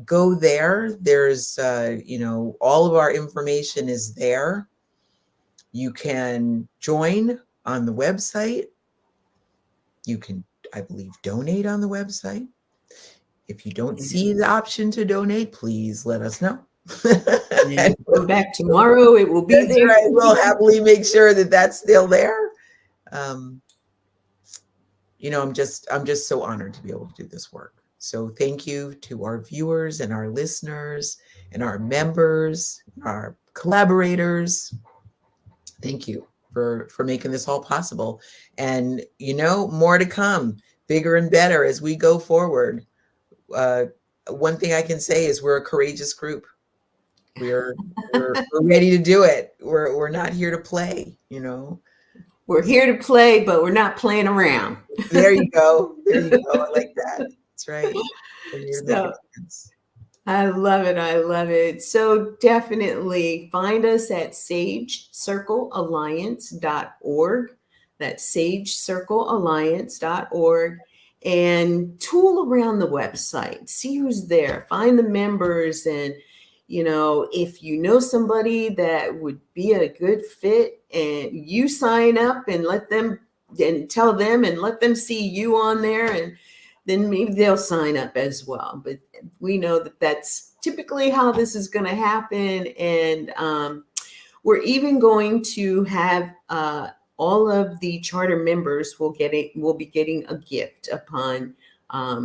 Go there. There's, all of our information is there. You can join on the website. You can, I believe, donate on the website. If you don't see the option to donate, please let us know. And And come back tomorrow, it will be that's there. right. We'll happily make sure that that's still there. Um, I'm just so honored to be able to do this work. So thank you to our viewers and our listeners and our members, our collaborators. Thank you for making this all possible. And more to come, bigger and better as we go forward. Uh, One thing I can say is we're a courageous group. We're ready to do it. We're not here to play. We're here to play, but we're not playing around. There you go. There you go. I like that. That's right. We're here to make a So difference. I love it. I love it. So definitely find us at sagecirclealliance.org. That's sagecirclealliance.org, and tool around the website. See who's there. Find the members, and if you know somebody that would be a good fit, and you sign up and let them and tell them and let them see you on there, and then maybe they'll sign up as well. But we know that that's typically how this is going to happen. And we're even going to have all of the charter members will be getting a gift upon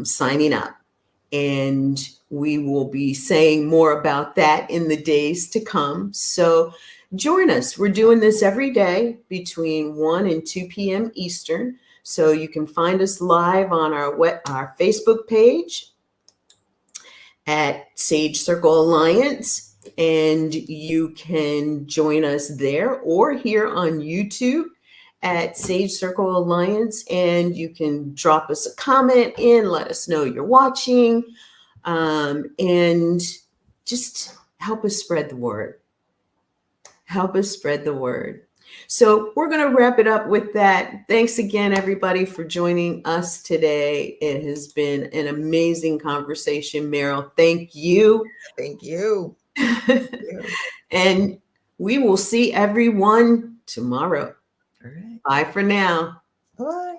signing up. And we will be saying more about that in the days to come. So join us. We're doing this every day between 1 and 2 p.m. Eastern. So you can find us live on our Facebook page at Sage Circle Alliance, and you can join us there or here on YouTube at Sage Circle Alliance, and you can drop us a comment in, let us know you're watching, and just help us spread the word. Help us spread the word. So we're going to wrap it up with that. Thanks again, everybody, for joining us today. It has been an amazing conversation, Meryl. Thank you. Thank you. Thank you. And we will see everyone tomorrow. All right. Bye for now. Bye.